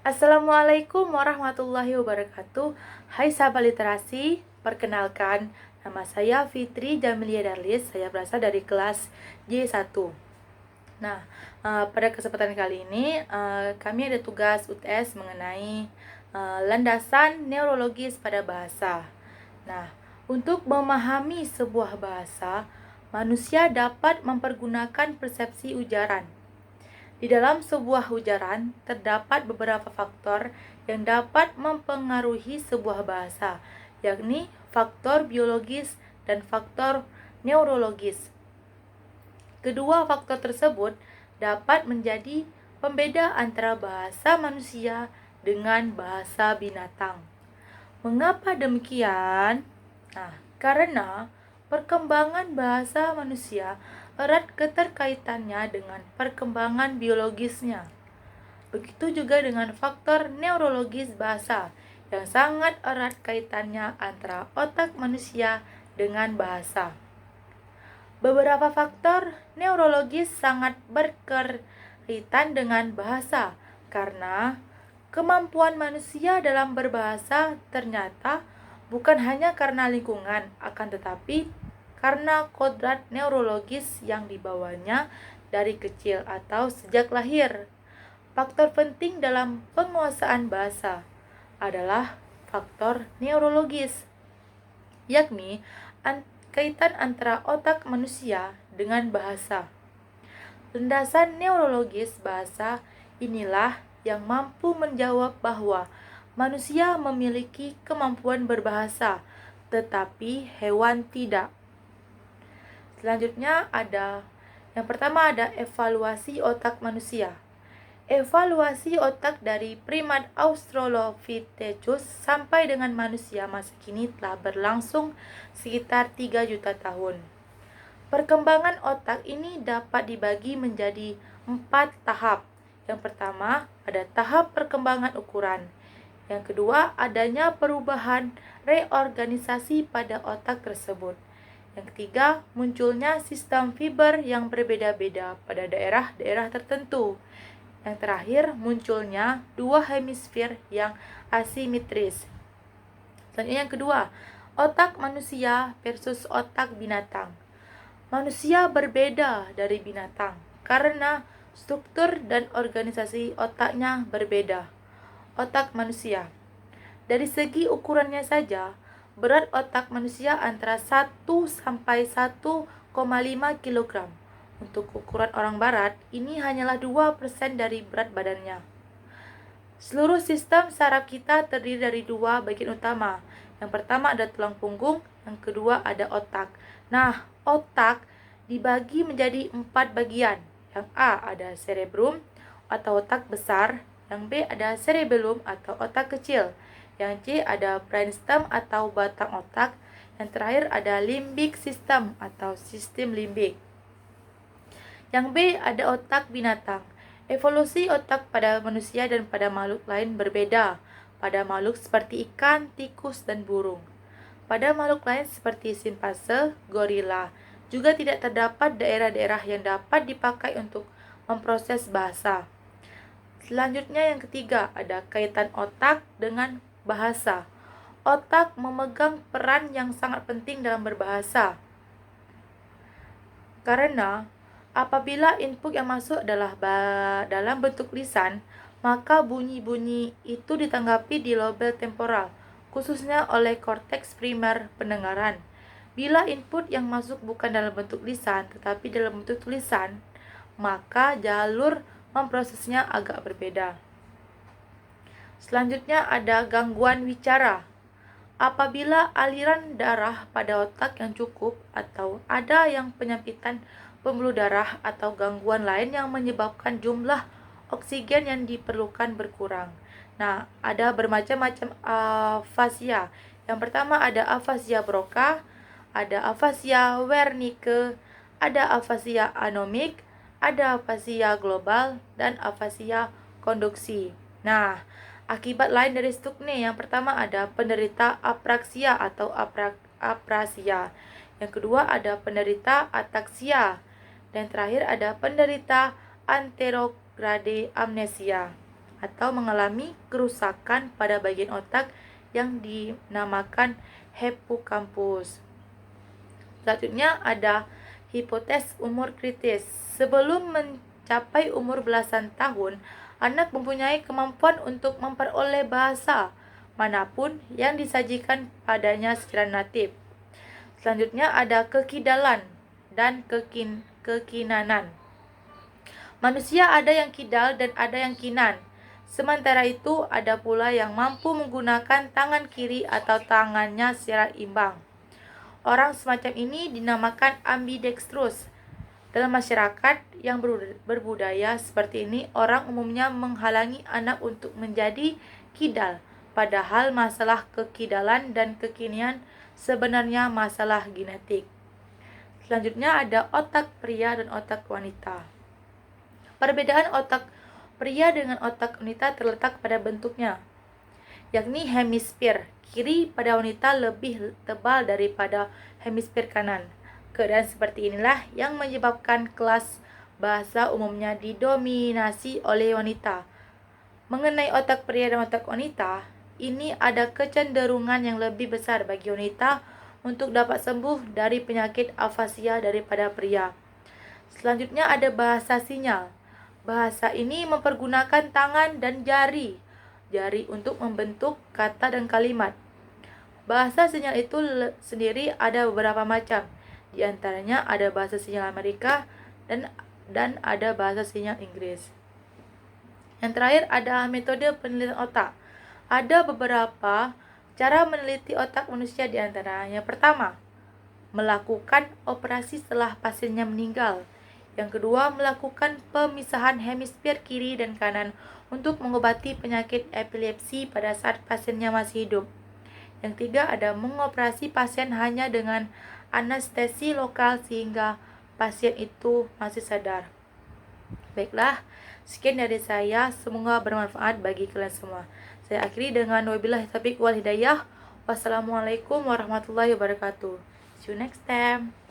Assalamualaikum warahmatullahi wabarakatuh. Hai sahabat literasi, perkenalkan nama saya Fitri Jamilia Darlis. Saya berasal dari kelas J1. Nah, pada kesempatan kali ini kami ada tugas UTS mengenai landasan neurologis pada bahasa. Nah, untuk memahami sebuah bahasa, manusia dapat mempergunakan persepsi ujaran. Di dalam sebuah ujaran, terdapat beberapa faktor yang dapat mempengaruhi sebuah bahasa, yakni faktor biologis dan faktor neurologis. Kedua faktor tersebut dapat menjadi pembeda antara bahasa manusia dengan bahasa binatang. Mengapa demikian? Karena perkembangan bahasa manusia erat keterkaitannya dengan perkembangan biologisnya. Begitu juga dengan faktor neurologis bahasa yang sangat erat kaitannya antara otak manusia dengan bahasa. Beberapa faktor neurologis sangat berkaitan dengan bahasa karena kemampuan manusia dalam berbahasa ternyata bukan hanya karena lingkungan, akan tetapi karena kodrat neurologis yang dibawanya dari kecil atau sejak lahir. Faktor penting dalam penguasaan bahasa adalah faktor neurologis, yakni kaitan antara otak manusia dengan bahasa. Landasan neurologis bahasa inilah yang mampu menjawab bahwa manusia memiliki kemampuan berbahasa, tetapi hewan tidak. Selanjutnya yang pertama ada evaluasi otak manusia. Evaluasi otak dari primat Australopithecus sampai dengan manusia masa kini telah berlangsung sekitar 3 juta tahun. Perkembangan otak ini dapat dibagi menjadi 4 tahap. Yang pertama, ada tahap perkembangan ukuran. Yang kedua, adanya perubahan reorganisasi pada otak tersebut. Yang ketiga, munculnya sistem fiber yang berbeda-beda pada daerah-daerah tertentu. Yang terakhir, munculnya dua hemisfer yang asimetris. Selanjutnya yang kedua, otak manusia versus otak binatang. Manusia berbeda dari binatang karena struktur dan organisasi otaknya berbeda. Otak manusia. Dari segi ukurannya saja, berat otak manusia antara 1 sampai 1,5 kg. Untuk ukuran orang barat, ini hanyalah 2% dari berat badannya. Seluruh sistem saraf kita terdiri dari dua bagian utama. Yang pertama ada tulang punggung, yang kedua ada otak. Nah, otak dibagi menjadi 4 bagian. Yang A ada cerebrum atau otak besar, yang B ada cerebellum atau otak kecil, yang C ada brainstem atau batang otak, yang terakhir ada limbic system atau sistem limbik. Yang B ada otak binatang. Evolusi otak pada manusia dan pada makhluk lain berbeda. Pada makhluk seperti ikan, tikus, dan burung. Pada makhluk lain seperti simpanse, gorila, juga tidak terdapat daerah-daerah yang dapat dipakai untuk memproses bahasa. Selanjutnya yang ketiga, ada kaitan otak dengan bahasa. Otak memegang peran yang sangat penting dalam berbahasa. Karena apabila input yang masuk adalah dalam bentuk lisan, maka bunyi-bunyi itu ditanggapi di lobel temporal, khususnya oleh korteks primer pendengaran. Bila input yang masuk bukan dalam bentuk lisan, tetapi dalam bentuk tulisan, maka jalur memprosesnya agak berbeda. Selanjutnya ada gangguan wicara. Apabila aliran darah pada otak yang cukup atau ada yang penyempitan pembuluh darah atau gangguan lain yang menyebabkan jumlah oksigen yang diperlukan berkurang. Nah, ada bermacam-macam afasia. Yang pertama ada afasia Broca, ada afasia Wernicke, ada afasia anomik, ada afasia global, dan afasia konduksi. Nah, akibat lain dari stukne, yang pertama ada penderita apraksia atau aprasia. Yang kedua ada penderita ataksia. Dan terakhir ada penderita anterograde amnesia atau mengalami kerusakan pada bagian otak yang dinamakan hipokampus. Selanjutnya ada hipotesis umur kritis. Sebelum mencapai umur belasan tahun, anak mempunyai kemampuan untuk memperoleh bahasa manapun yang disajikan padanya secara natif. Selanjutnya ada kekidalan dan kekinanan. Manusia ada yang kidal dan ada yang kinan. Sementara itu, ada pula yang mampu menggunakan tangan kiri atau tangannya secara imbang. Orang semacam ini dinamakan ambidextrous. Dalam masyarakat yang berbudaya seperti ini, orang umumnya menghalangi anak untuk menjadi kidal, padahal masalah kekidalan dan kekinian sebenarnya masalah genetik. Selanjutnya ada otak pria dan otak wanita. Perbedaan otak pria dengan otak wanita terletak pada bentuknya, yakni hemisfer kiri pada wanita lebih tebal daripada hemisfer kanan. Keadaan seperti inilah yang menyebabkan kelas bahasa umumnya didominasi oleh wanita. Mengenai otak pria dan otak wanita, ini ada kecenderungan yang lebih besar bagi wanita untuk dapat sembuh dari penyakit afasia daripada pria. Selanjutnya ada bahasa sinyal. Bahasa ini mempergunakan tangan dan jari untuk membentuk kata dan kalimat. Bahasa sinyal itu sendiri ada beberapa macam. Di antaranya ada bahasa sinyal Amerika dan ada bahasa sinyal Inggris. Yang terakhir ada metode penelitian otak. Ada beberapa cara meneliti otak manusia, di antaranya pertama, melakukan operasi setelah pasiennya meninggal. Yang kedua, melakukan pemisahan hemisfer kiri dan kanan untuk mengobati penyakit epilepsi pada saat pasiennya masih hidup. Yang ketiga, ada mengoperasi pasien hanya dengan anestesi lokal sehingga pasien itu masih sadar. Baiklah, sekian dari saya, semoga bermanfaat bagi kalian semua. Saya akhiri dengan wabillahi taufiq wal hidayah. Wassalamualaikum warahmatullahi wabarakatuh. See you next time.